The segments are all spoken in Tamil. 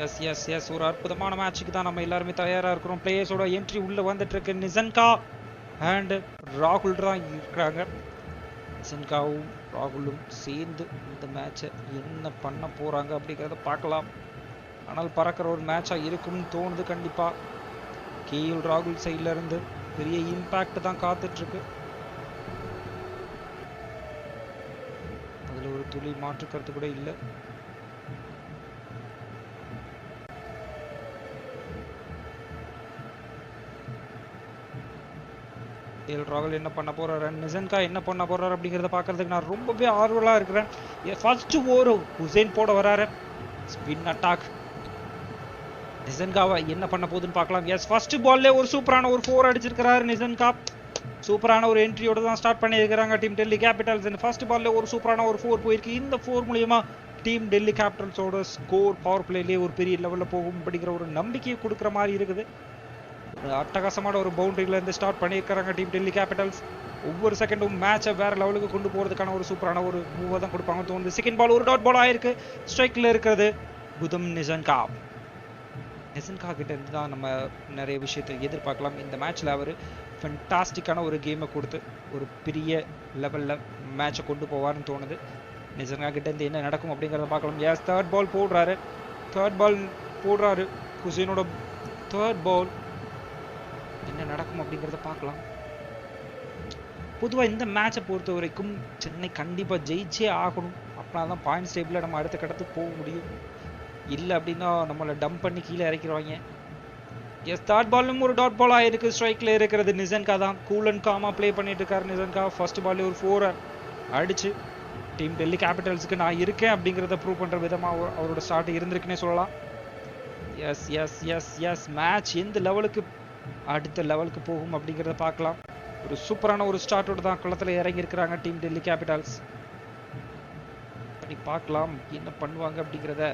எஸ் எஸ் எஸ் ஒரு அற்புதமான மேட்சுக்கு தான் நம்ம எல்லாருமே தயாராக இருக்கிறோம். பிளேயர்ஸோட என்ட்ரி உள்ளே வந்துட்டு இருக்கு. நிசன்கா அண்ட் ராகுல் தான் இருக்கிறாங்க. நிசன்காவும் ராகுலும் சேர்ந்து இந்த மேட்சை என்ன பண்ண போகிறாங்க அப்படிங்கிறத பார்க்கலாம். ஆனால் பறக்கிற ஒரு மேட்சாக இருக்கும்னு தோணுது. கண்டிப்பாக கேஎல் ராகுல் சைட்லேருந்து பெரிய இம்பேக்ட் தான் காத்துட்ருக்கு. அதில் ஒரு துளி மாற்று கருத்து கூட இல்லை. கேஎல் ராகுல் என்ன பண்ண போறாரு, நிசன்கா என்ன பண்ண போறாரு அப்படிங்கிறத பார்க்கறதுக்கு நான் ரொம்பவே ஆர்வலாக இருக்கிறேன். ஃபர்ஸ்ட் ஓவர் ஹுசைன் போட வராரு. Spin attack. நிசன்காவை என்ன பண்ண போகுதுன்னு பார்க்கலாம். எஸ் ஃபர்ஸ்ட் பால்லே ஒரு சூப்பரான ஒரு 4 அடிச்சிருக்கிறாரு நிசன்கா. சூப்பரான ஒரு என்ட்ரியோட தான் ஸ்டார்ட் பண்ணியிருக்கிறாங்க டீம் டெல்லி கேபிட்டல்ஸ். ஃபர்ஸ்ட் பால்ல ஒரு சூப்பரான ஒரு 4 போயிருக்கு. இந்த 4 மூலியமா டீம் டெல்லி கேபிட்டல்ஸோட ஸ்கோர் பவர் பிளேலேயே ஒரு பெரிய லெவலில் போகும் அப்படிங்கிற ஒரு நம்பிக்கையை கொடுக்குற மாதிரி இருக்குது. அட்டகாசமான ஒரு பவுண்டரியில இருந்து ஸ்டார்ட் பண்ணியிருக்கிறாங்க டீம் டெல்லி கேபிட்டல்ஸ். ஒவ்வொரு செகண்டும் மேட்சை வேற லெவலுக்கு கொண்டு போறதுக்கான ஒரு சூப்பரான ஒரு மூவை தான் கொடுப்பாங்க தோணுது. செகண்ட் பால் ஒரு டாட் பால் ஆயிருக்கு. ஸ்ட்ரைக்ல இருக்கிறது புதம் நிசன்கா. நிசன்கா கிட்ட இருந்து தான் நம்ம நிறைய விஷயத்தை எதிர்பார்க்கலாம். இந்த மேட்ச்ல அவர் ஃபென்டாஸ்டிக்கான ஒரு கேமை கொடுத்து ஒரு பெரிய லெவல்ல மேட்சை கொண்டு போவார்னு தோணுது. நிசன்கா கிட்ட இருந்து என்ன நடக்கும் அப்படிங்கிறத பார்க்கலாம். எஸ் தேர்ட் பால் போடுறாரு. ஹுசைனோட தேர்ட் பால் என்ன நடக்கும் அப்படிங்கிறத பார்க்கலாம். பொதுவாக இந்த மேட்சை பொறுத்த வரைக்கும் சென்னை கண்டிப்பாக ஜெயிச்சே ஆகணும். அப்படின்னா தான் பாயிண்ட்ஸ் டேபிளில் நம்ம அடுத்த கடத்துக்கு போக முடியும். இல்லை அப்படின்னா நம்மளை டம்ப் பண்ணி கீழே இறக்கிடுவாங்க. எஸ் தேர்ட் பாலும் ஒரு டாட் பால் ஆயிருக்கு. ஸ்ட்ரைக்கில் இருக்கிறது நிசன்கா தான். கூல் அண்ட் காமா ப்ளே பண்ணிட்டு இருக்காரு நிசன்கா. ஃபர்ஸ்ட் பால்ல ஒரு 4 அடிச்சு டீம் டெல்லி கேபிட்டல்ஸுக்கு நான் இருக்கேன் அப்படிங்கிறத ப்ரூவ் பண்ணுற விதமாக அவரோட ஸ்டார்ட் இருந்திருக்குன்னே சொல்லலாம். S S S S match எந்த லெவலுக்கு அடுத்த லெவலுக்கு போகும் அப்படிங்கிறத பார்க்கலாம். ஒரு சூப்பரான ஒரு ஸ்டார்ட்டோட தான் களத்தில் இறங்கி இருக்கிறாங்க டீம் டெல்லி கேபிட்டல்ஸ். பண்ணி பார்க்கலாம் என்ன பண்ணுவாங்க அப்படிங்கிறத.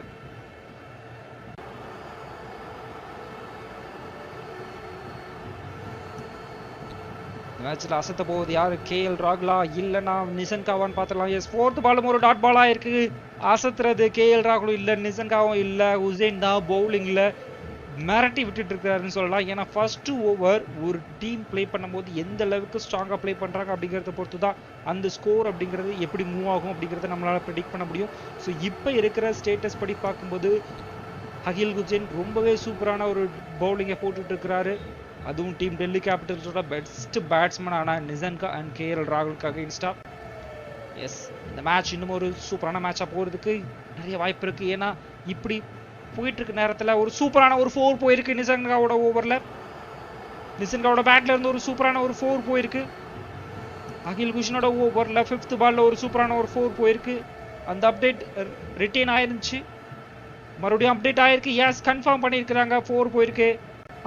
மேட்ச்ல அசத்த போகுது யாரு, கேஎல் ராகுலா இல்லைன்னா நிசன்காவான்னு பார்த்துலாம். எஸ் ஃபோர்த் பாலும் ஒரு டாட் பாலா இருக்கு. அசத்துறது கேஎல் ராகுலும் இல்லை, நிசன்காவும் இல்லை, ஹுசைன் தான் பவுலிங்ல மிரட்டி விட்டுட்டு இருக்காருன்னு சொல்லலாம். ஏன்னா ஃபர்ஸ்ட் ஓவர் ஒரு டீம் பிளே பண்ணும்போது எந்த அளவுக்கு ஸ்ட்ராங்காக பிளே பண்ணுறாங்க அப்படிங்கிறத பொறுத்து தான் அந்த ஸ்கோர் அப்படிங்கிறது எப்படி மூவ் ஆகும் அப்படிங்கிறத நம்மளால் ப்ரெடிக்ட் பண்ண முடியும். ஸோ இப்போ இருக்கிற ஸ்டேட்டஸ் படி பார்க்கும்போது அகில் ஹுசைன் ரொம்பவே சூப்பரான ஒரு பவுலிங்கை போட்டுட்டு இருக்கிறாரு. அதுவும் டீம் டெல்லி கேபிட்டல்ஸோட பெஸ்ட் பேட்ஸ்மேன் ஆனால் நிசன்கா அண்ட் கேஎல் ராகுலுக்கு அகைன்ஸ்டா. எஸ் இந்த மேட்ச் இன்னும் ஒரு சூப்பரான மேட்சாக போகிறதுக்கு நிறைய வாய்ப்பு இருக்குது. ஏன்னா இப்படி போயிட்டு இருக்க நேரத்தில் ஒரு சூப்பரான ஒரு 4 போயிருக்கு நிசன்காவோட ஓவரில். நிசன்காவோட பேட்ல இருந்து ஒரு சூப்பரான ஒரு 4 போயிருக்கு. அகில் ஹுசைனோட ஓவரில் 5th பால்ல ஒரு சூப்பரான ஒரு 4 போயிருக்கு. அந்த அப்டேட் ரிட்டைன் ஆயிருந்துச்சு, மறுபடியும் அப்டேட் ஆயிருக்கு. எஸ் கன்ஃபார்ம் பண்ணியிருக்கிறாங்க 4 போயிருக்கு.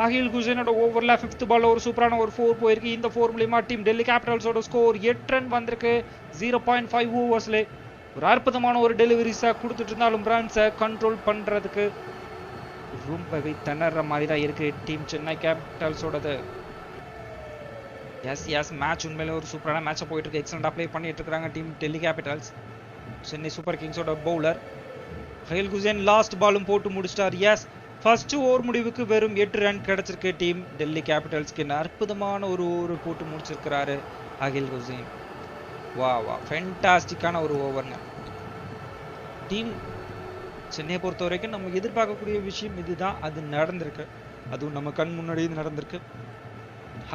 அகில் ஹுசைனோட ஓவரில் 5th பால்ல ஒரு சூப்பரான ஒரு 4 போயிருக்கு. இந்த 4 மூலியமா டீம் டெல்லி கேபிட்டல்ஸோட ஸ்கோர் 8 ரன் வந்திருக்கு 0.5 ஓவர்ஸ்ல. ஒரு அற்புதமான ஒரு டெலிவரிஸை கொடுத்துட்டு இருந்தாலும் ரன்ஸை கண்ட்ரோல் பண்ணுறதுக்கு ரொம்பவே திணற மாதிரி தான் இருக்கு டீம் சென்னை கேபிட்டல்ஸோடது. எஸ் எஸ் மேட்ச் உண்மையிலே ஒரு சூப்பரான மேட்சை போயிட்டு இருக்கு. எக்ஸலண்டாக ப்ளே பண்ணிட்டு இருக்காங்க team Delhi Capitals. Chennai super கிங்ஸோட பவுலர் அகில் ஹுசைன் லாஸ்ட் பாலும் போட்டு முடிச்சிட்டார். எஸ் ஃபர்ஸ்ட் ஓவர் முடிவுக்கு வெறும் 8 ரன் கிடைச்சிருக்கு டீம் டெல்லி கேபிட்டல்ஸ்க்கு. அற்புதமான ஒரு ஓவர் போட்டு முடிச்சிருக்கிறாரு அகில் ஹுசைன். வா ஃபென்டாஸ்டிக்கான ஒரு ஓவருங்க. டீம் சென்னையை பொறுத்த வரைக்கும் நம்ம எதிர்பார்க்கக்கூடிய விஷயம் இதுதான், அது நடந்திருக்கு. அதுவும் நம்ம கண் முன்னாடி நடந்திருக்கு.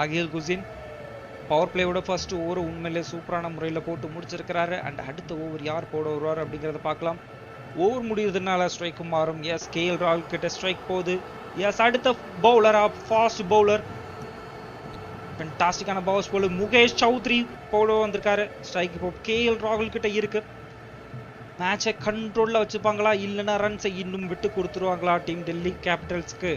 அகில் ஹுசைன் பவர் பிளேயோட ஃபர்ஸ்ட் ஓவர் உண்மையிலே சூப்பரான முறையில் போட்டு முடிச்சிருக்கிறாரு. அண்ட் அடுத்த ஓவர் யார் போட வருவார் அப்படிங்கிறத பார்க்கலாம். ஓவர் முடியுறதுனால ஸ்ட்ரைக்கும் மாறும். எஸ் கேஎல் ராகுல் கிட்ட ஸ்ட்ரைக் போகுது. எஸ் அடுத்த பவுலர் ஃபாஸ்ட் பவுலர் ஃபென்டாஸ்டிக்கான பவுல்ஸ் போல முகேஷ் சௌத்ரி போல வந்திருக்காரு. ஸ்ட்ரைக் இப்போ கேஎல் ராகுல் கிட்ட இருக்கு. மேட்சை கண்ட்ரோல்ல வச்சுப்பாங்களா இல்லைன்னா ரன்ஸை இன்னும் விட்டு கொடுத்துருவாங்களா டீம் டெல்லி கேபிட்டல்ஸ்க்கு?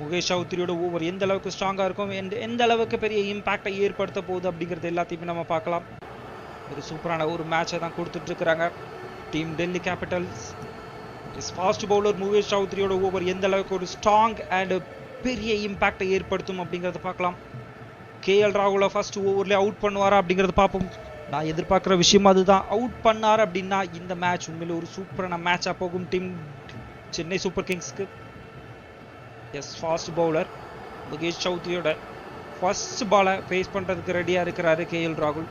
முகேஷ் சௌத்ரியோட ஓவர் எந்த அளவுக்கு ஸ்ட்ராங்கா இருக்கும், எந்த அளவுக்கு பெரிய இம்பாக்டை ஏற்படுத்த போகுது அப்படிங்கிறது எல்லாத்தையுமே நம்ம பார்க்கலாம். ஒரு சூப்பரான ஒரு மேட்சை தான் கொடுத்துட்டு இருக்கிறாங்க team Delhi Capitals. Fast bowler Mukesh சௌத்ரியோட ஓவர் எந்த அளவுக்கு ஒரு ஸ்ட்ராங் அண்ட் பெரிய இம்பாக்டை ஏற்படுத்தும் அப்படிங்கிறத பார்க்கலாம். கேஎல் ராகுல ஃபர்ஸ்ட் ஓவர்ல அவுட் பண்ணுவாரா அப்படிங்கிறத பார்ப்போம். நான் எதிர்பார்க்குற விஷயம் அதுதான். அவுட் பண்ணார் அப்படின்னா இந்த மேட்ச் உண்மையில ஒரு சூப்பரான மேட்சாக போகும் டீம் சென்னை சூப்பர் கிங்ஸ்க்கு. எஸ், ஃபாஸ்ட் பவுலர் முகேஷ் சௌத்ரியோட ஃபர்ஸ்ட் பாலை ஃபேஸ் பண்ணுறதுக்கு ரெடியாக இருக்கிறாரு கேஎல் ராகுல்.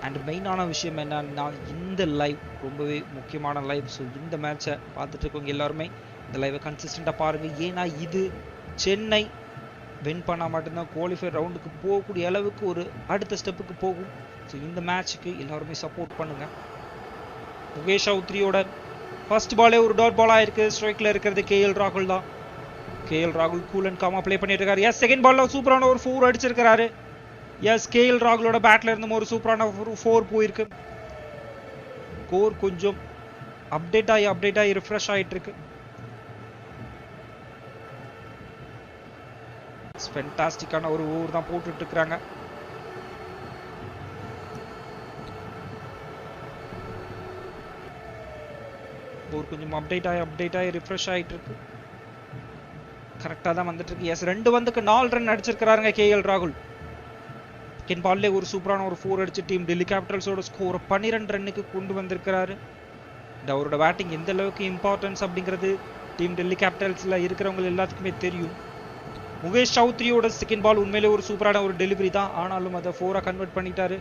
அண்ட் மெயினான விஷயம் என்னன்னா, இந்த லைவ் ரொம்பவே முக்கியமான லைவ். ஸோ இந்த மேட்சை பார்த்துட்டு இருக்கவங்க எல்லாருமே இந்த லைவை கன்சிஸ்டண்ட்டாக பாருங்கள். ஏன்னா இது சென்னை வின் பண்ணால் மட்டும்தான் குவாலிஃபயர் ரவுண்டுக்கு போகக்கூடிய அளவுக்கு ஒரு அடுத்த ஸ்டெப்புக்கு போகும். ஸோ இந்த மேட்சுக்கு எல்லாருமே சப்போர்ட் பண்ணுங்க. முகேஷ் சௌத்ரியோட ஃபர்ஸ்ட் பாலே ஒரு டாட் பாலாக இருக்கு. ஸ்ட்ரைக்கில் இருக்கிறது கேஎல் ராகுல் தான். கேஎல் ராகுல் கூல் அண்ட் காமா பிளே பண்ணிட்டு இருக்காரு. எஸ், செகண்ட் பால்ல சூப்பரான ஒரு 4 அடிச்சிருக்காரு. எஸ், கேஎல் ராகுலோட பேட்ல இருந்து ஒரு சூப்பரான 4 போயிருக்கு. ஸ்கோர் கொஞ்சம் அப்டேட் ஆகி ரிஃப்ரெஷ் ஆகிட்டு இருக்கு. ஃபென்டாஸ்டிக்கான ஒரு ஓவர் தான் போட்டுட்டு இருக்காங்க. ஸ்கோர் கொஞ்சம் அப்டேட் ஆகி ரிஃப்ரெஷ் ஆகிட்டு இருக்கு. கரெக்டாக தான் வந்துட்டு இருக்கு. எஸ், 2 பந்துக்கு 4 ரன் அடிச்சிருக்கிறாருங்க கேஎல் ராகுல். செகண்ட் பால்லே ஒரு சூப்பரான ஒரு 4 அடிச்சு டீம் டெல்லி கேபிட்டல்ஸோட ஸ்கோர் 12 ரன்னுக்கு கொண்டு வந்திருக்கிறாரு. அவரோட பேட்டிங் எந்த அளவுக்கு இம்பார்ட்டன்ஸ் அப்படிங்கிறது டீம் டெல்லி கேபிட்டல்ஸ்ல இருக்கிறவங்க எல்லாத்துக்குமே தெரியும். முகேஷ் சௌத்ரியோட செகண்ட் பால் உண்மையிலே ஒரு சூப்பரான ஒரு டெலிவரி தான். ஆனாலும் அதை 4-ஆ கன்வெர்ட் பண்ணிட்டாரு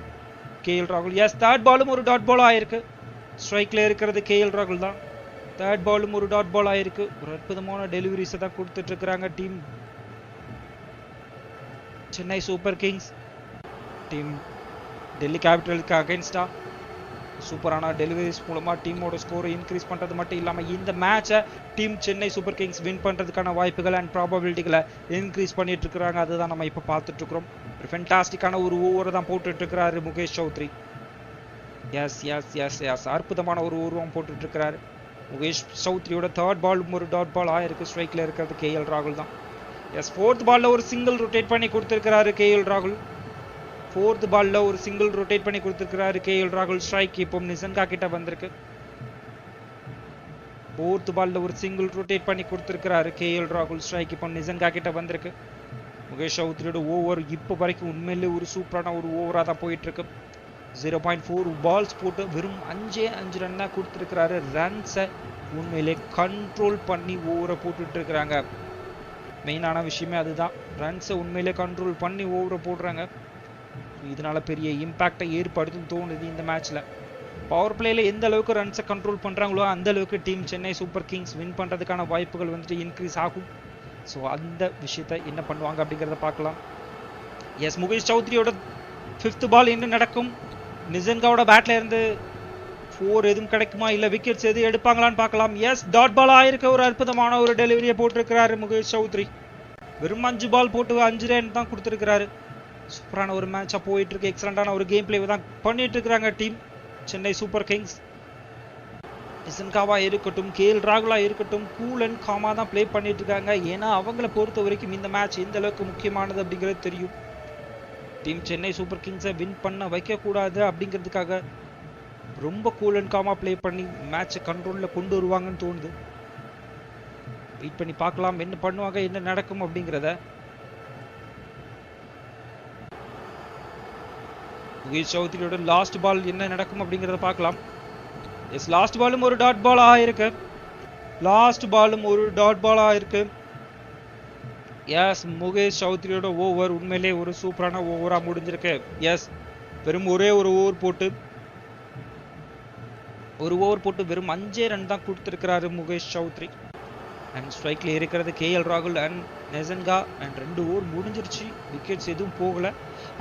கேஎல் ராகுல். எஸ், தேர்ட் பாலும் ஒரு டாட் பால் ஆயிருக்கு. ஸ்ட்ரைக்ல இருக்கிறது கேஎல் ராகுல் தான். தேர்ட் பாலும் ஒரு டாட் பால் ஆயிருக்கு. ஒரு அற்புதமான டெலிவரிஸை தான் கொடுத்துட்டு இருக்கிறாங்க team Chennai super kings. Team Delhi கேபிட்டலுக்கு அகைன்ஸ்டா சூப்பரான டெலிவரிஸ் மூலமா டீமோட ஸ்கோரை இன்க்ரீஸ் பண்றது மட்டும் இல்லாம இந்த மேட்சை team Chennai super Kings win பண்றதுக்கான வாய்ப்புகள் அண்ட் ப்ராபபிலிட்டிகளை இன்க்ரீஸ் பண்ணிட்டு இருக்காங்க. அதுதான் நம்ம இப்ப பார்த்துட்டு இருக்கிறோம். ஒரு ஃபென்டாஸ்டிக்கான ஒரு ஓவரை தான் போட்டுட்டு இருக்கிறாரு முகேஷ் சௌத்ரி. எஸ், அற்புதமான ஒரு ஓவரும் போட்டுட்டு இருக்கிறாரு முகேஷ் சௌத்ரியோட. தேர்ட் பால் ஒரு டாட் பால் ஆயிருக்கு. ஸ்ட்ரைக்ல இருக்கிறது கேஎல் ராகுல் தான். எஸ், ஃபோர்த் பால்ல ஒரு சிங்கிள் ரொட்டேட் பண்ணி கொடுத்திருக்கிறாரு கேஎல் ராகுல். ஃபோர்த் பால்ல ஒரு சிங்கிள் ரொட்டேட் பண்ணி கொடுத்திருக்கிறாரு கேஎல் ராகுல். ஸ்ட்ரைக் இப்போ நிசன்கா கிட்ட வந்திருக்கு. ஃபோர்த் பால்ல ஒரு சிங்கிள் ரொட்டேட் பண்ணி கொடுத்திருக்கிறாரு கேஎல் ராகுல். ஸ்ட்ரைக் இப்போ நிசன்கா கிட்ட வந்திருக்கு. முகேஷ் சௌத்ரியோட ஓவர் இப்போ வரைக்கும் உண்மையிலே ஒரு சூப்பரான ஒரு ஓவரா தான் போயிட்டு இருக்கு. 0.4 பால்ஸ் போட்டு வெறும் 5 ரன் தான் கொடுத்திருக்கிறாரு. ரன்ஸை உண்மையிலே கண்ட்ரோல் பண்ணி ஓவரை போட்டுட்டு இருக்கிறாங்க. மெயினான விஷயமே அதுதான். ரன்ஸை உண்மையிலே கண்ட்ரோல் பண்ணி ஓவரை போடுறாங்க. இதனால பெரிய இம்பாக்டை ஏற்படுத்தும் தோணுது இந்த மேட்ச்ல. பவர் பிளேல எந்த அளவுக்கு ரன்ஸை கண்ட்ரோல் பண்றாங்களோ அந்த அளவுக்கு team Chennai super Kings win பண்றதுக்கான வாய்ப்புகள் வந்துட்டு இன்க்ரீஸ் ஆகும். ஸோ அந்த விஷயத்த என்ன பண்ணுவாங்க அப்படிங்கிறத பார்க்கலாம். எஸ், முகேஷ் சௌத்ரியோட 5th பால் என்ன நடக்கும்? நிசன்காவோட பேட்ல இருந்து 4 எதுவும் கிடைக்குமா, இல்ல விக்கெட்ஸ் எது எடுப்பாங்களான்னு பார்க்கலாம். எஸ், டாட் பால் ஆயிருக்க ஒரு அற்புதமான ஒரு டெலிவரியை போட்டிருக்கிறாரு முகேஷ் சௌத்ரி. வெறும் 5 பால் போட்டு 5 ரன் தான் கொடுத்திருக்கிறாரு. சூப்பரான ஒரு மேட்சா போயிட்டு இருக்கு. எக்ஸலண்டான ஒரு கேம் பிளேவை தான் பண்ணிட்டு இருக்காங்க டீம் சென்னை சூப்பர் கிங்ஸ். நிசன்காவா இருக்கட்டும், கேஎல் ராகுலா இருக்கட்டும், கூல் அண்ட் காமா தான் பிளே பண்ணிட்டு இருக்காங்க. ஏன்னா அவங்கள பொறுத்த வரைக்கும் இந்த மேட்ச் எந்த அளவுக்கு முக்கியமானது அப்படிங்கிறது தெரியும். டீம் சென்னை சூப்பர் கிங்ஸை வின் பண்ண வைக்க கூடாது அப்படிங்கிறதுக்காக ரொம்ப கூல் அண்ட் காமா பிளே பண்ணி மேட்சை கண்ட்ரோல்ல கொண்டு வருவாங்கன்னு தோணுது. வெயிட் பண்ணி பார்க்கலாம் என்ன பண்ணுவாங்க, என்ன நடக்கும் அப்படிங்கிறத. முகேஷ் சௌத்ரியோட லாஸ்ட் பால் என்ன நடக்கும் அப்படிங்கிறத பார்க்கலாம். எஸ், லாஸ்ட் பாலும் ஒரு டாட் பால் ஆயிருக்கு. எஸ், முகேஷ் சௌத்ரியோட ஓவர் உண்மையிலே ஒரு சூப்பரான ஓவரா முடிஞ்சிருக்கு. எஸ், வெறும் ஒரே ஒரு ஓவர் போட்டு வெறும் 5 ரன் தான் கொடுத்திருக்கிறாரு முகேஷ் சௌத்ரி. அண்ட் ஸ்ட்ரைக்ல இருக்கிறது கேஎல் ராகுல் அண்ட் நிசன்கா. அண்ட் 2 ஓவர் முடிஞ்சிருச்சு. விக்கெட்ஸ் எதுவும் போகல.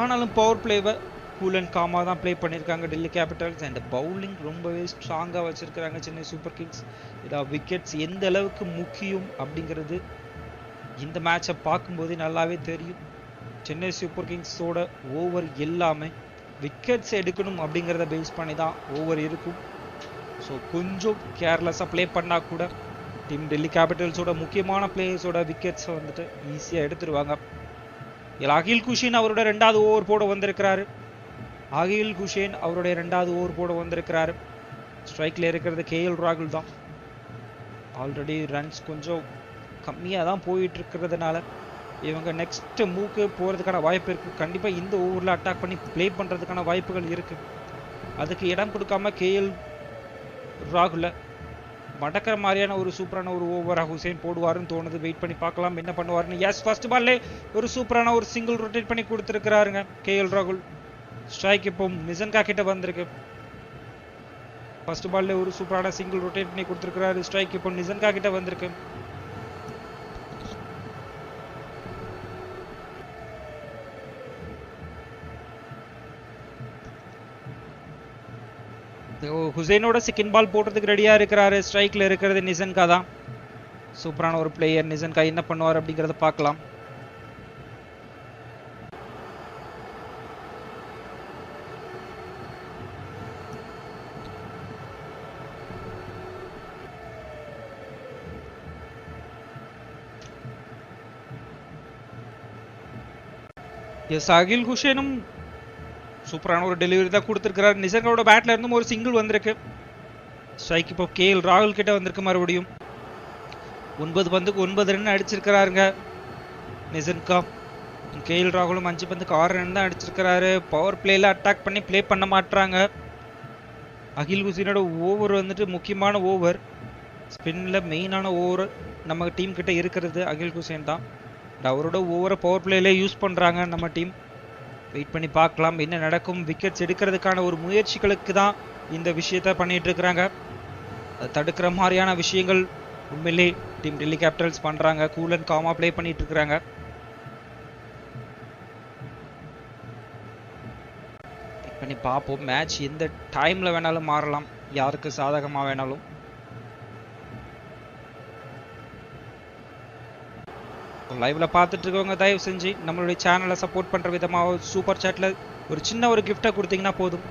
ஆனாலும் பவர் பிளேவை கூல் அண்ட் காமா தான் பிளே பண்ணியிருக்காங்க டெல்லி கேபிட்டல்ஸ். அண்ட் பவுலிங் ரொம்பவே ஸ்ட்ராங்காக வச்சிருக்கிறாங்க சென்னை சூப்பர் கிங்ஸ். இதான் விக்கெட்ஸ் எந்த அளவுக்கு முக்கியம் அப்படிங்கிறது இந்த மேட்சை பார்க்கும்போதே நல்லாவே தெரியும். சென்னை சூப்பர் கிங்ஸோட ஓவர் எல்லாமே விக்கெட்ஸ் எடுக்கணும் அப்படிங்கிறத பேஸ் பண்ணி தான் ஓவர் இருக்கும். ஸோ கொஞ்சம் கேர்லெஸ்ஸாக ப்ளே பண்ணால் கூட டீம் டெல்லி கேபிட்டல்ஸோட முக்கியமான பிளேயர்ஸோட விக்கெட்ஸை வந்துட்டு ஈஸியாக எடுத்துருவாங்க. அகில் குஷேன் அவரோட 2வது ஓவர் போட வந்திருக்கிறாரு. ஸ்ட்ரைக்ல இருக்கிறது கேஎல் ராகுல் தான். ஆல்ரெடி ரன்ஸ் கொஞ்சம் கம்மியாக தான் போயிட்டு இருக்கிறதுனால இவங்க நெக்ஸ்ட் மூக்கு போகிறதுக்கான வாய்ப்பு இருக்குது. கண்டிப்பாக இந்த ஓவரில் அட்டாக் பண்ணி ப்ளே பண்ணுறதுக்கான வாய்ப்புகள் இருக்குது. அதுக்கு இடம் கொடுக்காம கேஎல் ராகுலை மடக்கிற மாதிரியான ஒரு சூப்பரான ஒரு ஓவரா ஹுசைன் போடுவாருன்னு தோணுது. வெயிட் பண்ணி பார்க்கலாம் என்ன பண்ணுவாருன்னு. எஸ், ஃபர்ஸ்ட் பால்லே ஒரு சூப்பரான ஒரு சிங்கிள் ரொட்டேட் பண்ணி கொடுத்துருக்கிறாருங்க கேஎல் ராகுல். ஸ்ட்ரைக் இப்போ நிசன்கா கிட்ட வந்திருக்கு. ஃபர்ஸ்ட் பால்ல ஒரு சூப்பரான சிங்கிள் ரொட்டேட் பண்ணி கொடுத்துருக்கிறாரு. ஸ்ட்ரைக் இப்போ நிசன்கா கிட்ட வந்திருக்கு. ஹுசைனோட செகண்ட் பால் போடுறதுக்கு ரெடியா இருக்கிறாரு. ஸ்ட்ரைக்ல இருக்கிறது நிசன்கா தான். சூப்பரான ஒரு பிளேயர் நிசன்கா. என்ன பண்ணுவார் அப்படிங்கறத பார்க்கலாம். எஸ், அகில் ஹுசைனும் சூப்பரான ஒரு டெலிவரி தான் கொடுத்துருக்கிறார். நிசன்காவோட பேட்ல இருந்தும் ஒரு சிங்கிள் வந்திருக்கு. ஸ்ட்ரைக் இப்போ கேஎல் ராகுல் கிட்ட வந்திருக்கு. மறுபடியும் 9 பந்துக்கு 9 ரன் அடிச்சிருக்கிறாருங்க நிசன்கா. கேஎல் ராகுலும் 5 பந்துக்கு 6 ரன் தான் அடிச்சிருக்கிறாரு. பவர் பிளேல அட்டாக் பண்ணி பிளே பண்ண மாட்டாங்க. அகில் ஹுசைனோட ஓவர் வந்துட்டு முக்கியமான ஓவர். ஸ்பின்ல மெயினான ஓவர் நம்ம டீம் கிட்ட இருக்கிறது அகில் ஹுசைன் தான். அவரோட ஓவரை பவர் பிளேல யூஸ் பண்றாங்க நம்ம டீம். வெயிட் பண்ணி பார்க்கலாம் என்ன நடக்கும். விக்கெட்ஸ் எடுக்கிறதுக்கான ஒரு முயற்சிகளுக்கு தான் இந்த விஷயத்த பண்ணிட்டு இருக்கிறாங்க. அதை தடுக்கிற மாதிரியான விஷயங்கள் உண்மையிலே டீம் டெல்லி கேபிட்டல்ஸ் பண்றாங்க. கூல் அண்ட் காமா பிளே பண்ணிட்டு இருக்கிறாங்க. வெயிட் பண்ணி பார்ப்போம். மேட்ச் எந்த டைம்ல வேணாலும் மாறலாம், யாருக்கு சாதகமா வேணாலும். லைவ்ல பார்த்துட்டு இருக்கவங்க தயவு செஞ்சு நம்மளுடைய சேனலை சப்போர்ட் பண்ற விதமாக சூப்பர் சாட்ல ஒரு சின்ன ஒரு கிஃப்டை கொடுத்தீங்கன்னா போதும்.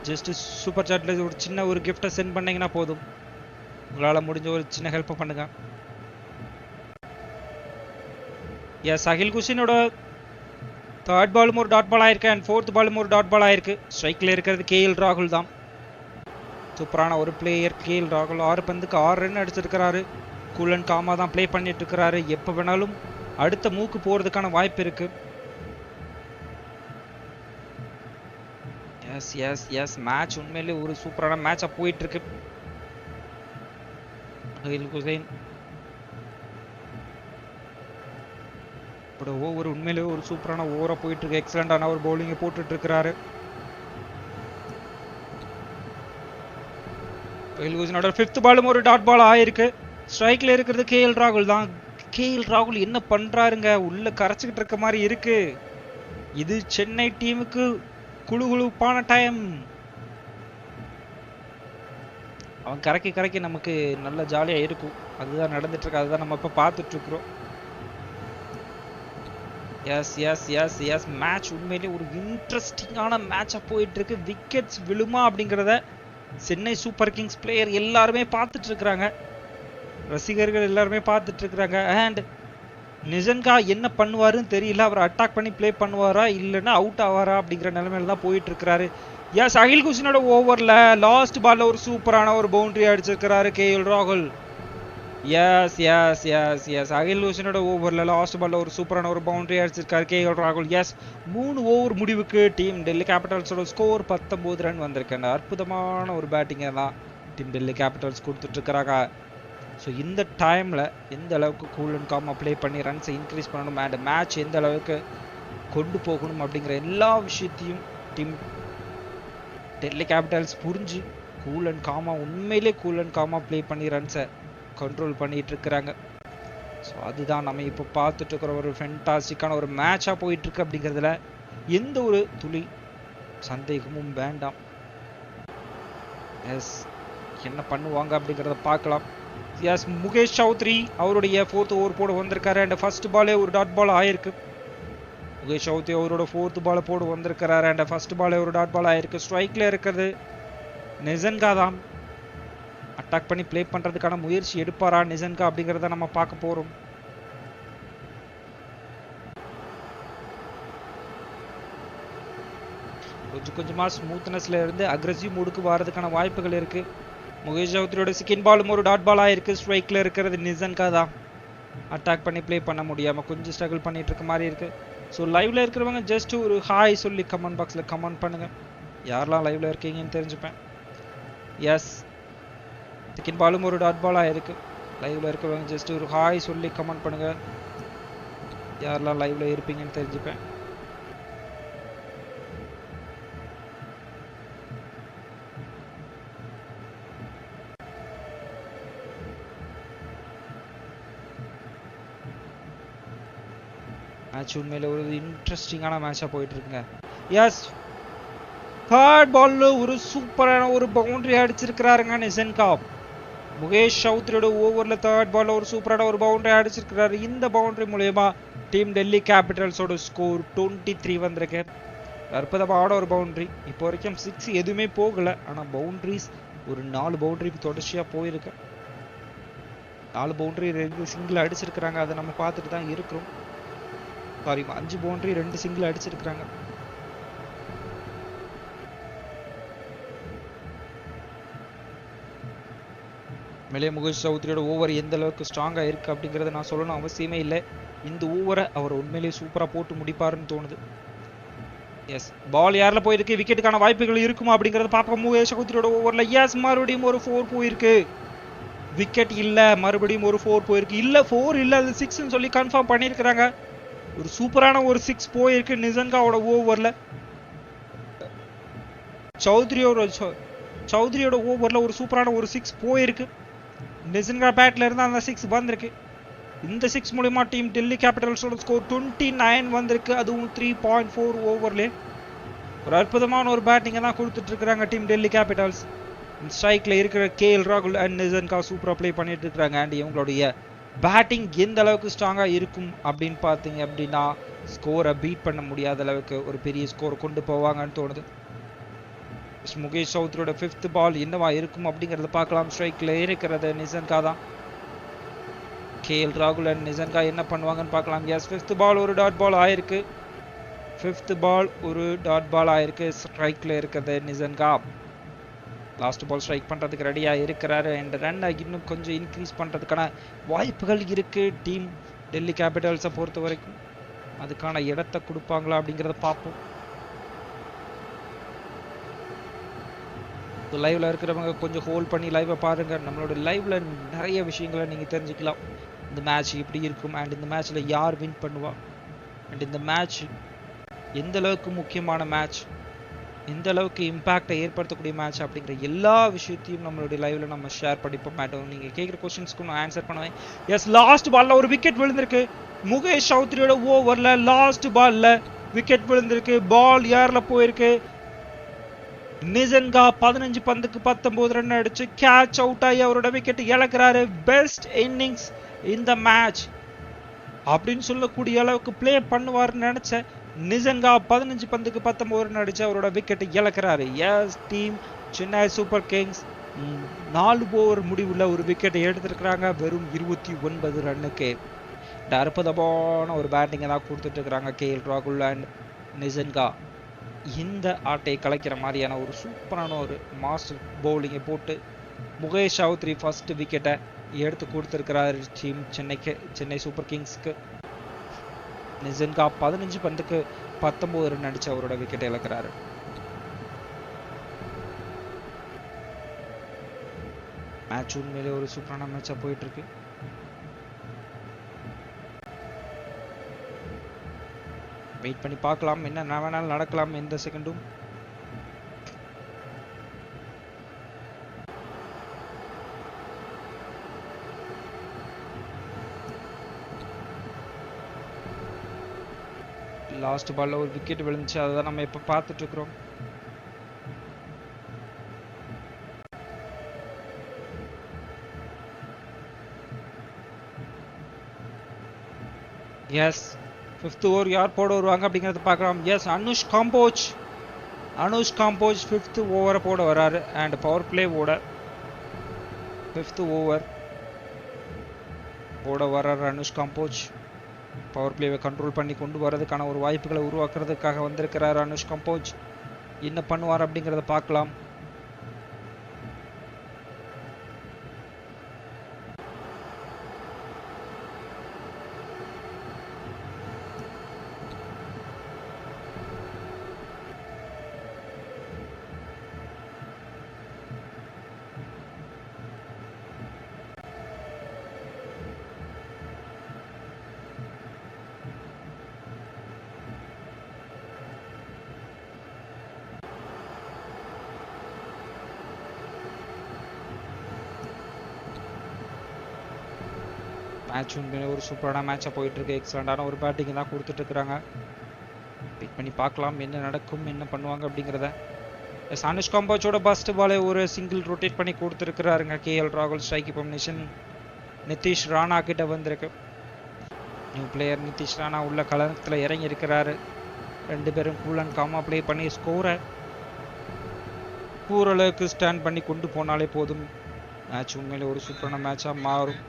ஜஸ்ட் சூப்பர் சாட்ல ஒரு சின்ன ஒரு கிஃப்டை சென்ட் பண்ணீங்கன்னா போதும். உங்களால் முடிஞ்ச ஒரு சின்ன ஹெல்ப் பண்ணுங்க. எஸ், அகில் ஹுசைனோட தேர்ட் பாலும் ஒரு டாட் பால் ஆயிருக்கு அண்ட் ஃபோர்த் பாலும் ஒரு டாட் பால் ஆயிருக்கு. ஸ்ட்ரைக்ல இருக்கிறது கேஎல் ராகுல் தான். சூப்பரான ஒரு பிளேயர் கேஎல் ராகுல். 6 பந்துக்கு 6 ரன் அடிச்சிருக்கிறாரு. கூல் அண்ட் காமா தான் பிளே பண்ணிட்டு இருக்கிறாரு. எப்போ வேணாலும் அடுத்த மூக்கு போறதுக்கான வாய்ப்பு இருக்கு. எஸ் எஸ் எஸ், மேட்ச் உண்மையிலே ஒரு சூப்பரான மேட்சா போயிட்டு இருக்கு. அகில் ஹுசைன் ஓவர் உண்மையிலே ஒரு சூப்பரான ஓவரா போயிட்டு இருக்கு. எக்ஸலண்டான ஒரு பவுலிங்கை போட்டுட்டு இருக்கிறாரு. அகில் ஹுசைனோட 5th பாலும் ஒரு டாட் பால் ஆயிருக்கு. ஸ்ட்ரைக்ல இருக்கிறது கேஎல் ராகுல் தான். கேஎல் ராகுல் என்ன பண்றாருங்க, உள்ள கரைச்சிக்கிட்டு இருக்க மாதிரி இருக்கு. இது சென்னை டீமுக்கு குழுகுழுப்பான டைம். அவன் கரைக்கி நமக்கு நல்ல ஜாலியா இருக்கும். அதுதான் நடந்துட்டு இருக்கு. அதுதான் நம்ம இப்ப பார்த்துட்டு இருக்கிறோம். S S S S, match உண்மையிலே ஒரு இன்ட்ரெஸ்டிங்கான மேட்சா போயிட்டு இருக்கு. விக்கெட்ஸ் விழுமா அப்படிங்கிறத சென்னை சூப்பர் கிங்ஸ் பிளேயர் எல்லாருமே பார்த்துட்டு இருக்கிறாங்க. ரசிகர்கள் எல்லாருமே பார்த்துட்டு இருக்கிறாங்க. அண்ட் நிசன்கா என்ன பண்ணுவாருன்னு தெரியல. அவர் அட்டாக் பண்ணி பிளே பண்ணுவாரா இல்லைன்னா அவுட் ஆவாரா அப்படிங்கிற நிலைமையில தான் போயிட்டு இருக்கிறாரு. எஸ், அகில் ஹுசைனோட ஓவர்ல லாஸ்ட் பால்ல ஒரு சூப்பரான ஒரு பவுண்டரி அடிச்சிருக்கிறாரு கேஎல் ராகுல். எஸ் எஸ் எஸ் எஸ், அகில் ஹுசைனோட ஓவர்ல லாஸ்ட் பால்ல ஒரு சூப்பரான ஒரு பவுண்டரி அடிச்சிருக்காரு கேஎல் ராகுல். எஸ், 3 ஓவர் முடிவுக்கு டீம் டெல்லி கேபிட்டல்ஸோட ஸ்கோர் 19 ரன் வந்திருக்கு. அற்புதமான ஒரு பேட்டிங்கை தான் டீம் டெல்லி கேபிட்டல்ஸ் கொடுத்துட்டு இருக்கிறாங்க. ஸோ இந்த டைமில் எந்த அளவுக்கு கூல் அண்ட் காமாக ப்ளே பண்ணி ரன்ஸை இன்க்ரீஸ் பண்ணணும் அண்ட் மேட்ச் எந்த அளவுக்கு கொண்டு போகணும் அப்படிங்கிற எல்லா விஷயத்தையும் டீம் டெல்லி கேபிட்டல்ஸ் புரிஞ்சு கூல் அண்ட் காமாக உண்மையிலே கூல் அண்ட் காமாக ப்ளே பண்ணி ரன்ஸை கண்ட்ரோல் பண்ணிட்டு இருக்கிறாங்க. ஸோ அதுதான் நம்ம இப்போ பார்த்துட்டு இருக்கிற ஒரு ஃபென்டாஸ்டிக்கான ஒரு மேட்சாக போயிட்டுருக்கு. அப்படிங்கிறதுல எந்த ஒரு துளி சந்தேகமும் வேண்டாம். எஸ், என்ன பண்ணுவாங்க அப்படிங்கிறத பார்க்கலாம். எஸ், முகேஷ் சௌத்ரி அவருடைய 4th ஓவர் போட வந்திருக்காரு அண்ட் ஃபர்ஸ்ட் பாலே ஒரு டாட் பால் ஆயிருக்கு. முகேஷ் சௌத்ரி அவரோட 4th பால் போட வந்திருக்கிறாரு அண்ட் ஃபர்ஸ்ட் பாலே ஒரு டாட் பால் ஆயிருக்கு. ஸ்ட்ரைக்ல இருக்கிறது நிசன்கா தான். அட்டாக் பண்ணி பிளே பண்றதுக்கான முயற்சி எடுப்பாரா நிசன்கா அப்படிங்கிறத நம்ம பார்க்க போறோம். கொஞ்சமா ஸ்மூத்னஸ்ல இருந்து அக்ரெசிவ் மூடுக்கு வரதுக்கான வாய்ப்புகள் இருக்கு. முகேஷ் சௌத்ரியோட செகண்ட் பாலும் ஒரு டாட் பால் ஆயிருக்கு. ஸ்ட்ரைக்ல இருக்கிறது நிசன்கா தான். அட்டாக் பண்ணி பிளே பண்ண முடியாம கொஞ்சம் ஸ்ட்ரகிள் பண்ணிட்டு இருக்க மாதிரி இருக்கு. ஸோ லைவ்ல இருக்கிறவங்க ஜஸ்ட் ஒரு ஹாய் சொல்லி கமெண்ட் பாக்ஸ்ல கமெண்ட் பண்ணுங்க. யாரெல்லாம் லைவ்ல இருக்கீங்கன்னு தெரிஞ்சுப்பேன். எஸ், செகண்ட் பாலும் ஒரு டாட் பாலாக இருக்குது. லைவில் இருக்கிறவங்க ஜஸ்ட் ஒரு ஹாய் சொல்லி கமெண்ட் பண்ணுங்கள், யாரெல்லாம் லைவில் இருப்பீங்கன்னு தெரிஞ்சுப்பேன். மேட்ச் உண்மையில் ஒரு இன்ட்ரெஸ்டிங்கான மேட்சாக போயிட்டுருக்குங்க. எஸ், தேர்ட் பால்ல ஒரு சூப்பரான ஒரு பவுண்டரி அடிச்சிருக்கிறாருங்க நிசன்கா. முகேஷ் சௌத்ரியோட ஓவரில் தேர்ட் பால்ல ஒரு சூப்பரான ஒரு பவுண்டரி அடிச்சிருக்கிறாரு. இந்த பவுண்டரி மூலயமா டீம் டெல்லி கேபிட்டல்ஸோட ஸ்கோர் 23 வந்திருக்கு. அற்புதமான ஒரு பவுண்டரி. இப்போ வரைக்கும் 6 எதுவுமே போகலை, ஆனால் பவுண்டரிஸ் ஒரு 4 பவுண்டரி தொடர்ச்சியாக போயிருக்கு. 4 பவுண்டரி 2 சிங்கிள் அடிச்சிருக்கிறாங்க, அதை நம்ம பார்த்துட்டு தான் இருக்கிறோம். சாரி, 5 பவுண்டரி 2 சிங்கிள் அடிச்சிருக்கிறாங்க. மேலே முகேஷ் சௌத்ரியோட ஓவர் எந்த அளவுக்கு ஸ்ட்ராங்காக இருக்குது அப்படிங்கிறத நான் சொல்லணும் அவசியமே இல்லை. இந்த ஓவரை அவர் உண்மையிலேயே சூப்பராக போட்டு முடிப்பாருன்னு தோணுது. எஸ், பால் யாரில் போயிருக்கு, விக்கெட்டுக்கான வாய்ப்புகள் இருக்குமா அப்படிங்கிறத பார்ப்போம். முகேஷ் சௌத்ரியோட ஓவரில் எஸ், மறுபடியும் ஒரு 4 போயிருக்கு. விக்கெட் இல்லை, மறுபடியும் ஒரு 4 போயிருக்கு. இல்லை 4 இல்லை, அது 6ன்னு சொல்லி கன்ஃபார்ம் பண்ணியிருக்கிறாங்க. ஒரு சூப்பரான ஒரு 6 போயிருக்கு நிசன்காவோட ஓவரில். சௌத்ரியோட ஓவரில் ஒரு சூப்பரான ஒரு 6 போயிருக்கு. நிசன்கா பேட்ல இருந்து அந்த 6 வந்திருக்கு. இந்த 6 மூலமா டீம் டெல்லி கேபிட்டல்ஸோட ஸ்கோர் 29 வந்திருக்கு, அதுவும் 3.4 ஓவர்லே. ஒரு அற்புதமான ஒரு பேட்டிங்கை தான் கொடுத்துட்டு இருக்கிறாங்க டீம் டெல்லி கேபிட்டல்ஸ். ஸ்ட்ரைக்ல இருக்கிற கேஎல் ராகுல் அண்ட் நிசன்கா சூப்பராக ப்ளே பண்ணிட்டு இருக்கிறாங்க. அண்ட் இவங்களுடைய பேட்டிங் எந்த அளவுக்கு ஸ்ட்ராங்காக இருக்கும் அப்படின்னு பார்த்தீங்க அப்படின்னா, ஸ்கோரை பீட் பண்ண முடியாத அளவுக்கு ஒரு பெரிய ஸ்கோர் கொண்டு போவாங்கன்னு தோணுது. முகேஷ் சௌத்ரியோட 5th பால் என்னவா இருக்கும் அப்படிங்கிறத பார்க்கலாம். ஸ்ட்ரைக்ல இருக்கிறது நிசன்கா தான். கேஎல் ராகுல் அண்ட் நிசன்கா என்ன பண்ணுவாங்கன்னு பார்க்கலாம். எஸ், 5th பால் ஒரு டாட் பால் ஆயிருக்கு. 5th பால் ஒரு டாட் பால் ஆயிருக்கு. ஸ்ட்ரைக்ல இருக்கிறது நிசன்கா. லாஸ்ட் பால் ஸ்ட்ரைக் பண்ணுறதுக்கு ரெடியாக இருக்கிறாரு. அண்ட் ரன் இன்னும் கொஞ்சம் இன்க்ரீஸ் பண்ணுறதுக்கான வாய்ப்புகள் இருக்குது டீம் டெல்லி கேபிட்டல்ஸை பொறுத்த வரைக்கும். அதுக்கான இடத்தை கொடுப்பாங்களா அப்படிங்கிறத பார்ப்போம். லைவ்ல இருக்கிறவங்க கொஞ்சம் ஹோல்ட் பண்ணி லைவை பாருங்க. நம்மளோட லைவ்ல நிறைய விஷயங்களை நீங்க தெரிஞ்சுக்கலாம். இந்த மேட்ச் எப்படி இருக்கும், அண்ட் இந்த மேட்ச்ல யார் வின் பண்ணுவா, அண்ட் இந்த மேட்ச் எந்த அளவுக்கு முக்கியமான மேட்ச், எந்த அளவுக்கு இம்பாக்டை ஏற்படுத்தக்கூடிய மேட்ச் அப்படிங்கிற எல்லா விஷயத்தையும் நம்மளுடைய லைவ்ல நம்ம ஷேர் பண்ணிப்போம். மேடம் நீங்க கேட்குற கொஸ்டின்ஸ்க்கு நான் ஆன்சர் பண்ணுவேன். எஸ், லாஸ்ட் பால்ல ஒரு விக்கெட் விழுந்திருக்கு. முகேஷ் சௌத்ரியோட ஓவர்ல லாஸ்ட் பால்ல விக்கெட் விழுந்திருக்கு. பால் யாரில் போயிருக்கு, நிசன்கா 15 பந்துக்கு 19 ரன் அடிச்சு கேட்ச் அவுட் ஆகி அவரோட விக்கெட் இழக்கிறாரு. பெஸ்ட் இன்னிங்ஸ் இந்த மேட்ச் அப்படின்னு சொல்லக்கூடிய அளவுக்கு பிளே பண்ணுவார்னு நினைச்ச நிசன்கா 15 பந்துக்கு 19 ரன் அடிச்சு அவரோட விக்கெட் இழக்கிறாரு. Yes, team Chennai super kings 4 over முடிவுல ஒரு விக்கெட்டை எடுத்திருக்கிறாங்க வெறும் 29 ரன்னுக்கு. அற்புதமான ஒரு பேட்டிங்கை தான் கொடுத்துட்டு இருக்கிறாங்க கேஎல் ராகுல் அண்ட் நிசன்கா. இந்த ஆட்டை கலைக்கிற மாதிரியான ஒரு சூப்பரான ஒரு மாஸ்டர் பவுலிங்கை போட்டு முகேஷ் சௌத்ரி ஃபர்ஸ்ட் விக்கெட்டை எடுத்து கொடுத்துருக்கிறார் டீம் சென்னை சூப்பர் கிங்ஸ்க்கு. நிசன்கா 15 பந்துக்கு 19 ரன் அடிச்சு அவரோட விக்கெட்டை இழக்கிறாரு. மேட்ச் உண்மையிலே ஒரு சூப்பரான மேட்சா போயிட்டு இருக்கு. வெயிட் பண்ணி பார்க்கலாம், என்ன வேணாலும் நடக்கலாம் எந்த செகண்டும். லாஸ்ட் பால்ல ஒரு விக்கெட் விழுந்துச்சு, அதை நம்ம இப்ப பார்த்துட்டு இருக்கிறோம். எஸ், 5th ஓவர் யார் போட வருவாங்க அப்படிங்கிறத பார்க்கலாம். எஸ், அனுஷ் காம்போஜ் 5th ஓவரை போட வராரு. அண்ட் பவர் பிளே ஓட 5th ஓவர் போட வர்றாரு அனுஷ் காம்போஜ். பவர் பிளேவை கண்ட்ரோல் பண்ணி கொண்டு வரதுக்கான ஒரு வாய்ப்புகளை உருவாக்குறதுக்காக வந்திருக்கிறார் அனுஷ் காம்போஜ். என்ன பண்ணுவார் அப்படிங்கிறத பார்க்கலாம். மேட்ச் உண்மையிலே ஒரு சூப்பரான மேட்சாக போயிட்டு இருக்கு. எக்ஸலண்டான ஒரு பேட்டிங் தான் கொடுத்துட்டு இருக்கிறாங்க. வெயிட் பண்ணி பார்க்கலாம் என்ன நடக்கும், என்ன பண்ணுவாங்க அப்படிங்கிறத. அனுஷ் காம்போஜோட ஃபர்ஸ்ட் பாலே ஒரு சிங்கிள் ரொட்டேட் பண்ணி கொடுத்துருக்கிறாருங்க கேஎல் ராகுல். ஸ்ட்ரைக் காம்பினேஷன் நிதிஷ் ராணா கிட்ட வந்திருக்கு. நியூ பிளேயர் நிதிஷ் ராணா உள்ள களத்தில் இறங்கி இருக்கிறாரு. ரெண்டு பேரும் கூல் அண்ட் காமா ப்ளே பண்ணி ஸ்கோரை ஓரளவுக்கு ஸ்டாண்ட் பண்ணி கொண்டு போனாலே போதும். மேட்ச் உண்மையிலே ஒரு சூப்பரான மேட்சாக மாறும்.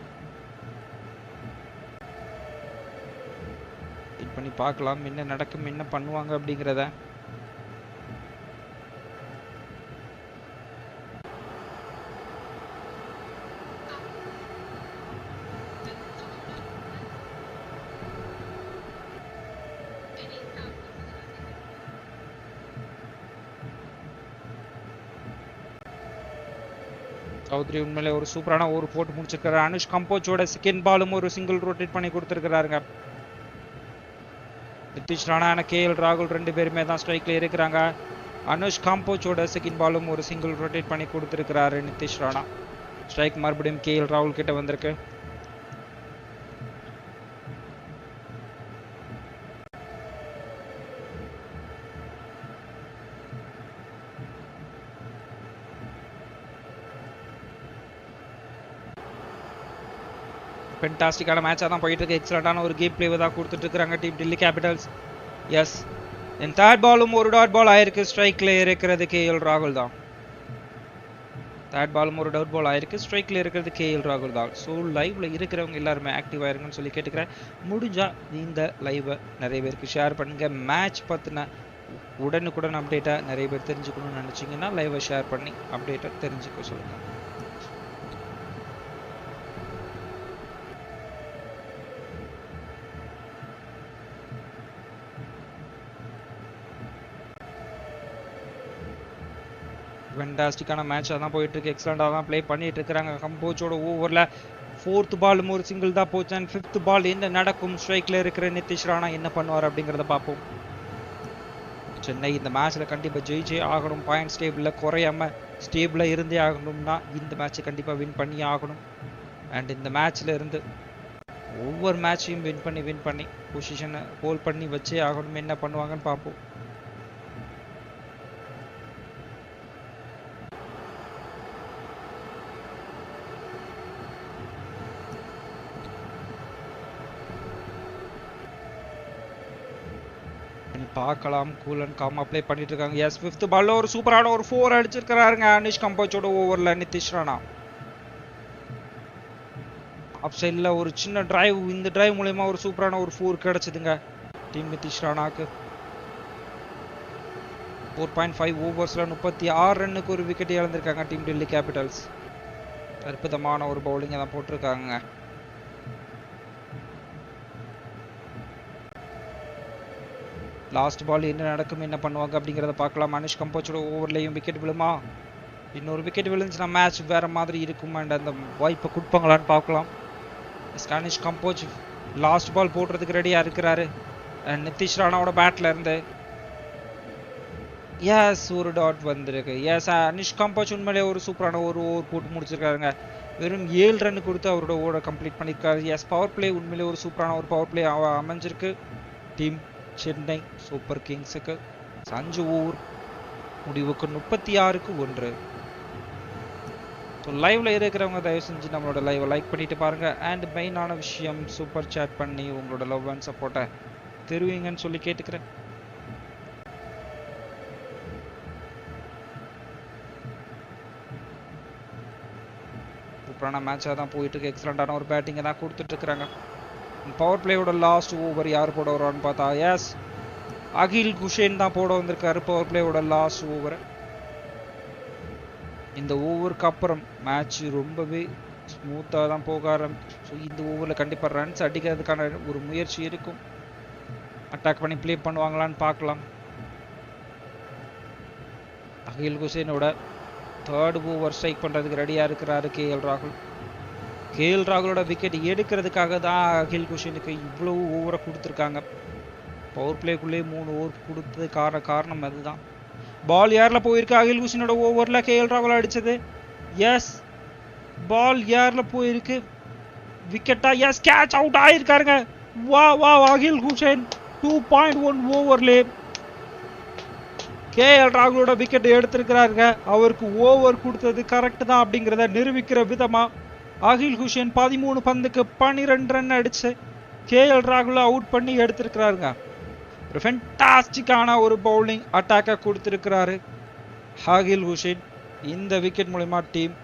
வெயிட் பண்ணி பார்க்கலாம் என்ன நடக்கும், என்ன பண்ணுவாங்க அப்படிங்கிறத. சௌத்ரி உண்மையிலே ஒரு சூப்பரான ஒரு போட்டு முடிச்சிருக்காரு. அனுஷ் கம்போஜோட செகண்ட் பாலும் ஒரு சிங்கிள் ரொட்டேட் பண்ணி கொடுத்துருக்கிறாருங்க. நிதிஷ் ராணா கேஎல் ராகுல் ரெண்டு பேருமே தான் ஸ்ட்ரைக்ல இருக்கிறாங்க. அனுஷ் கம்போஜோட செகண்ட் பாலும் ஒரு சிங்கிள் ரொட்டேட் பண்ணி கொடுத்துருக்கிறாரு நிதிஷ் ராணா. ஸ்ட்ரைக் மறுபடியும் கேஎல் ராகுல் கிட்ட வந்திருக்கு. ஃபென்டாஸ்டிக்கான மேட்சாக தான் போயிட்டு இருக்கு. எக்ஸலண்டான ஒரு கேம் பிளேவை தான் கொடுத்துட்டு இருக்காங்க டீம் டெல்லி கேபிட்டல்ஸ். எஸ், என் தேர்ட் பாலும் ஒரு டாட் பால் ஆயிருக்கு. ஸ்ட்ரைக்ல இருக்கிறது கேஎல் ராகுல் தான். தேர்ட் பாலும் ஒரு டாட் பால் ஆயிருக்கு. ஸ்ட்ரைக்ல இருக்கிறது கேஎல் ராகுல் தான். ஸோ லைவ்ல இருக்கிறவங்க எல்லாருமே ஆக்டிவ் ஆயிருங்கன்னு சொல்லி கேட்டுக்கிறேன். முடிஞ்சா இந்த லைவை நிறைய பேருக்கு ஷேர் பண்ணுங்க. மேட்ச் பத்தின உடனுக்குடன் அப்டேட்டை நிறைய பேர் தெரிஞ்சுக்கணும்னு நினைச்சீங்கன்னா லைவை ஷேர் பண்ணி அப்டேட்டை தெரிஞ்சுக்க சொல்லுங்க. ஃபென்டாஸ்டிக்கான மேட்சாக தான் போயிட்டு இருக்கு. எக்ஸலண்டாக தான் ப்ளே பண்ணிட்டு இருக்கிறாங்க. கம்போஜோட ஓவரில் ஃபோர்த் பாலும் ஒரு சிங்கிள் தான் போச்சு. அண்ட் ஃபிஃப்த் பால் என்ன நடக்கும், ஸ்ட்ரைக்ல இருக்கிற நிதிஷ் ராணா என்ன பண்ணுவார் அப்படிங்கிறத பார்ப்போம். சென்னை இந்த மேட்ச்சில் கண்டிப்பாக ஜெயிச்சே ஆகணும். பாயிண்ட் ஸ்டேபிளில் குறையாம ஸ்டேபிளாக இருந்தே ஆகணும்னா இந்த மேட்ச்சை கண்டிப்பாக வின் பண்ணி ஆகணும். அண்ட் இந்த மேட்ச்சில் இருந்து ஒவ்வொரு மேட்சையும் வின் பண்ணி பொசிஷனை ஹோல்ட் பண்ணி வச்சே ஆகணும். என்ன பண்ணுவாங்கன்னு பார்ப்போம். பார்க்கலாம். கூல் அண்ட் காமா ப்ளே பண்ணிட்டு இருக்காங்க. எஸ், ஃபிஃப்த் பால்ல ஒரு சூப்பரான ஒரு 4 அடிச்சிருக்காருங்க அனுஷ் கம்போஜோட ஓவர்ல நிதிஷ் ராணா. ஆஃப் சைடில் ஒரு சின்ன டிரைவ், இந்த டிரைவ் மூலயமா ஒரு சூப்பரான ஒரு 4 கிடைச்சதுங்க டீம் நிதிஷ் ராணாக்கு. 4.5 ஓவர்ஸ்ல 36 ரன்னுக்கு ஒரு விக்கெட் இழந்திருக்காங்க டீம் டெல்லி கேபிட்டல்ஸ். அற்புதமான ஒரு பவுலிங்கை தான் போட்டிருக்காங்க. லாஸ்ட் பால் என்ன நடக்கும், என்ன பண்ணுவாங்க அப்படிங்கிறத பார்க்கலாம். அனுஷ் கம்போஜோட ஓவர்லையும் விக்கெட் விழுமா, இன்னொரு விக்கெட் விழுந்துச்சுன்னா மேட்ச் வேற மாதிரி இருக்கும். அண்ட் அந்த வாய்ப்பை கொடுப்பாங்களான்னு பார்க்கலாம். அனுஷ் கம்போஜ் லாஸ்ட் பால் போடுறதுக்கு ரெடியாக இருக்கிறாரு. அண்ட் நிதிஷ் ராணாவோட பேட்ல இருந்து எஸ் ஒரு டாட் வந்திருக்கு. எஸ், அனுஷ் கம்போஜ் உண்மையிலே ஒரு சூப்பரான ஒரு ஓவர் போட்டு முடிச்சிருக்காருங்க. வெறும் 7 ரன் கொடுத்து அவரோட ஓவரை கம்ப்ளீட் பண்ணியிருக்காரு. எஸ், பவர் பிளே உண்மையிலே ஒரு சூப்பரான ஒரு பவர் பிளே அமைஞ்சிருக்கு டீம் சென்னை சூப்பர் கிங்ஸுக்கு. 5 ஓவர் முடிவுக்கு 36க்கு 1. ஸோ லைவ்ல இருக்கிறவங்க தயவு செஞ்சு நம்மளோட லைவை லைக் பண்ணிட்டு பாருங்க. அண்ட் மெயினான விஷயம் சூப்பர் சாட் பண்ணி உங்களோட லவ் அண்ட் சப்போர்ட்டை தெரிவிங்கன்னு சொல்லி கேட்டுக்கிறேன். சூப்பரான மேட்சாக தான் போயிட்டு இருக்கு. எக்ஸலண்டான ஒரு பேட்டிங்கை தான் கொடுத்துட்டு இருக்கிறாங்க. பவர் பிளேயோட லாஸ்ட் ஓவர் யார் போட வருவான்னு பார்த்தா எஸ் அகில் குஷேன் தான் போட வந்திருக்காரு பவர் பிளேயோட லாஸ்ட் ஓவர். இந்த ஓவருக்கு அப்புறம் மேட்ச் ரொம்பவே ஸ்மூத்தாக தான் போக ஆரம்பிச்சு. ஸோ இந்த ஓவரில் கண்டிப்பாக ரன்ஸ் அடிக்கிறதுக்கான ஒரு முயற்சி இருக்கும். அட்டாக் பண்ணி ப்ளே பண்ணுவாங்களான்னு பார்க்கலாம். அகில் குஷேனோட 3rd ஓவர் ஸ்ட்ரைக் பண்ணுறதுக்கு ரெடியாக இருக்கிறாரு கேஎல் ராகுல். கேஎல் ராகுலோட விக்கெட் எடுக்கிறதுக்காக தான் அகில் குஷேனுக்கு இவ்வளவு ஓவரை கொடுத்துருக்காங்க. பவர் பிளேக்குள்ளே 3 ஓவர் கொடுத்தது காரணம் அதுதான். பால் யாரில் போயிருக்கு, அகில் குஷேனோட ஓவரில் கேஎல் ராகுல் அடித்தது. எஸ், பால் யாரில் போயிருக்கு, விக்கெட்டா? எஸ், கேட்ச் அவுட் ஆயிருக்காருங்க. வா வா அகில் ஹுசைன் 2.1 ஓவர்லே கேஎல் ராகுலோட விக்கெட் எடுத்திருக்கிறாருங்க. அவருக்கு ஓவர் கொடுத்தது கரெக்ட் தான் அப்படிங்கிறத நிரூபிக்கிற விதமா அகில் ஹுசைன் 13 பந்துக்கு 12 ரன் அடிச்சு கேஎல் ராகுல அவுட் பண்ணி எடுத்திருக்கிறாருங்க. ஒரு ஃபென்டாஸ்டிக்கான ஒரு பவுலிங் அட்டாக்கை கொடுத்திருக்கிறாரு அகில் ஹுசைன். இந்த விக்கெட் மூலமா டீம்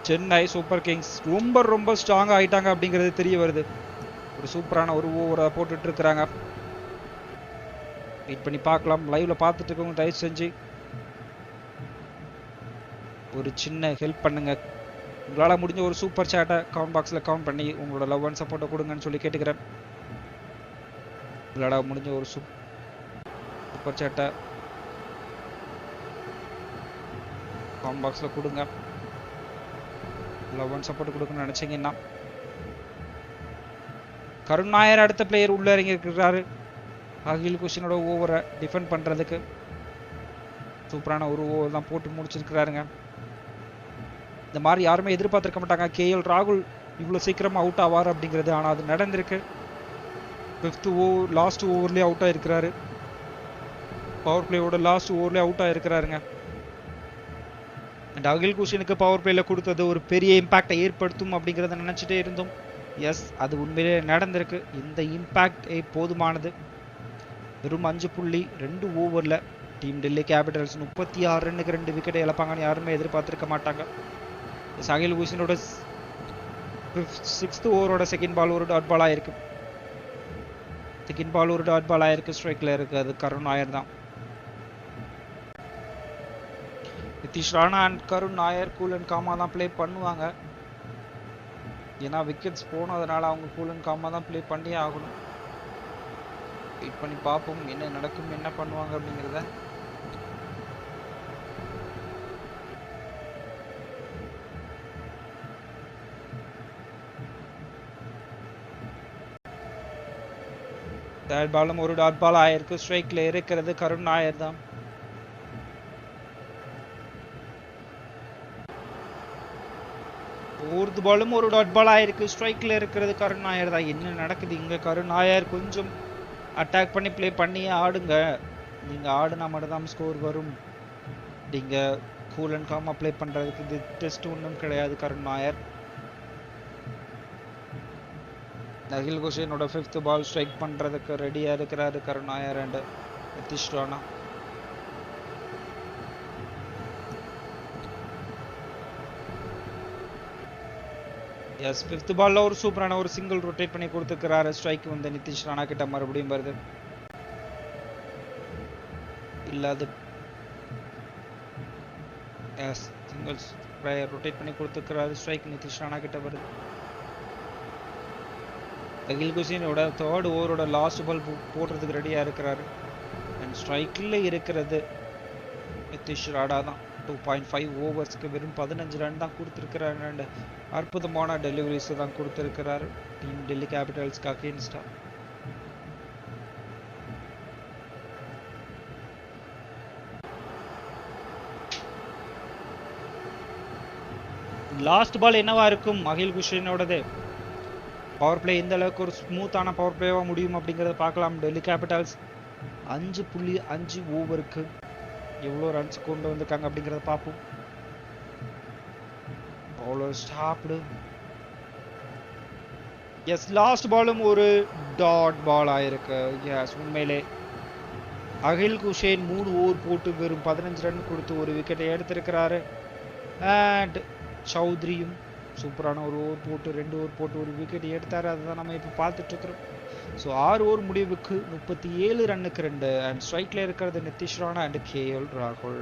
சென்னை சூப்பர் கிங்ஸ் ரொம்ப ரொம்ப ஸ்ட்ராங் ஆயிட்டாங்க அப்படிங்கிறது தெரிய வருது. ஒரு சூப்பரான ஒரு ஓவரை போட்டுட்டு இருக்கிறாங்க. வெயிட் பண்ணி பார்க்கலாம். லைவ்ல பார்த்துட்டு இருக்கவங்க தயவு செஞ்சு ஒரு சின்ன ஹெல்ப் பண்ணுங்க. உங்களால் முடிஞ்ச ஒரு சூப்பர் சேட்டை கமெண்ட் பாக்ஸில் கமெண்ட் பண்ணி உங்களோட லவ் அண்ட் சப்போர்ட்டை கொடுங்கன்னு சொல்லி கேட்டுக்கிறேன். உங்களால் முடிஞ்ச ஒரு சூப்பர் சேட்டை கமெண்ட் பாக்ஸில் கொடுங்க. லவ் அண்ட் சப்போர்ட் கொடுக்கணும்னு நினச்சிங்கன்னா கருண் நாயர் அடுத்த பிளேயர் உள்ள இறங்கி இருக்கிறாரு அகில் ஹுசைனோட ஓவரை டிஃபெண்ட் பண்ணுறதுக்கு. சூப்பரான ஒரு ஓவர் தான் போட்டு முடிச்சிருக்கிறாருங்க. இந்த மாதிரி யாருமே எதிர்பார்த்துருக்க மாட்டாங்க கேஎல் ராகுல் இவ்வளோ சீக்கிரமாக அவுட் ஆவார் அப்படிங்கிறது. ஆனால் அது நடந்திருக்கு. 5th ஓவர் லாஸ்ட் ஓவர்லேயே அவுட் ஆகிருக்கிறாரு. பவர் பிளேயோட லாஸ்ட் ஓவர்லேயே அவுட் ஆகிருக்கிறாருங்க. அண்ட் அகில் ஹுசைனுக்கு பவர் பிளேல கொடுத்தது ஒரு பெரிய இம்பாக்டை ஏற்படுத்தும் அப்படிங்கிறத நினச்சிட்டே இருந்தோம். எஸ், அது உண்மையிலே நடந்திருக்கு. இந்த இம்பாக்ட் போதுமானது. வெறும் 5.2 ஓவரில் டீம் டெல்லி கேபிட்டல்ஸ் 36 ரன்னுக்கு 2 விக்கெட்டை இழப்பாங்கன்னு யாருமே எதிர்பார்த்துருக்க மாட்டாங்க. அகில் ஹுசைனோட 6th ஓவரோட செகண்ட் பால் ஒரு டாட் பால் ஆயிருக்கு. ஸ்ட்ரைக்கில் இருக்கு. அது கருண் நாயர் தான். Nitish Rana and Karun Nair cool and calm தான் ப்ளே பண்ணுவாங்க. ஏன்னா விக்கெட்ஸ் போனதுனால அவங்க கூல் அண்ட் காமா தான் ப்ளே பண்ணியே ஆகணும். வெயிட் பண்ணி பார்ப்போம் என்ன நடக்கும், என்ன பண்ணுவாங்க அப்படிங்கிறத. தேர்ட் பாலும் ஒரு டாட் பால் ஆயிருக்கு. ஸ்ட்ரைக்ல இருக்கிறது கருண் நாயர் தான். ஃபோர்த் பாலும் ஒரு டாட் பால் ஆயிருக்கு. ஸ்ட்ரைக்ல இருக்கிறது கருண் நாயர் தான். என்ன நடக்குது இங்க? கருண் நாயர் கொஞ்சம் அட்டாக் பண்ணி ப்ளே பண்ணியே ஆடுங்க. நீங்க ஆடுனா மட்டும்தான் ஸ்கோர் வரும். நீங்க கூல் அண்ட் காமா ப்ளே பண்றதுக்கு இது டெஸ்ட் ஒன்றும் கிடையாது. கருண் நாயர் அகில் ஹுசைனோட 5th பால் ஸ்ட்ரைக் பண்றதுக்கு ரெடியா இருக்கிறாரு Karun Nair and Nitish Rana. Yes, 5th பால்ல ஒரு சூப்பரான ஒரு சிங்கிள் ரொட்டேட் பண்ணி கொடுத்துக்கிறாரு. ஸ்ட்ரைக் வந்து நிதிஷ் ராணா கிட்ட மறுபடியும் வருது. இல்ல அது எஸ், சிங்கிள்ஸ் ரொட்டேட் பண்ணி கொடுத்துக்கிறாரு. ஸ்ட்ரைக் நிதிஷ் ராணா கிட்ட வருது. அகில் ஹுசைனோட 3rd ஓவரோட லாஸ்ட் பால் போடுறதுக்கு ரெடியா இருக்கிறாரு. அண்ட் ஸ்ட்ரைக்கில் இருக்கிறது நிதிஷ் ராணா தான். 2.5 ஓவர்ஸ்க்கு வெறும் 15 ரன் தான் கொடுத்துருக்கிறாரு. அண்ட் அற்புதமான டெலிவரிஸ் தான் கொடுத்துருக்கிறாரு டீம் டெல்லி கேபிட்டல்ஸ்க்கு அகேன்ஸ்டா. லாஸ்ட் பால் என்னவா இருக்கும் அகில் ஹுசைனோடது? பவர் பிளே எந்த அளவுக்கு ஒரு ஸ்மூத்தான பவர் பிளேவா முடியும் அப்படிங்கிறத பார்க்கலாம். டெல்லி கேபிட்டல்ஸ் 5.5 ஓவருக்கு எவ்வளோ ரன்ஸ் கொண்டு வந்திருக்காங்க அப்படிங்கிறத பார்ப்போம். Bowler stopped. எஸ், லாஸ்ட் பாலும் ஒரு டாட் பால் ஆயிருக்கு. எஸ், உண்மையிலே அகில் ஹுசைன் 3 ஓவர் போட்டு வெறும் 15 ரன் கொடுத்து ஒரு விக்கெட்டை எடுத்திருக்கிறாரு. அண்ட் சௌத்ரியும் சூப்பரான ஒரு ஓவர் போட்டு 2 ஓவர் போட்டு ஒரு விக்கெட் எடுத்தாரு. அதுதான் நம்ம இப்போ பார்த்துட்டு இருக்கிறோம். ஸோ 6 ஓவர் முடிவுக்கு 37 ரன்னுக்கு 2. அண்ட் ஸ்ட்ரைக்ல இருக்கிறது நிதிஷ் ராணா அண்ட் கேஎல் ராகுல்.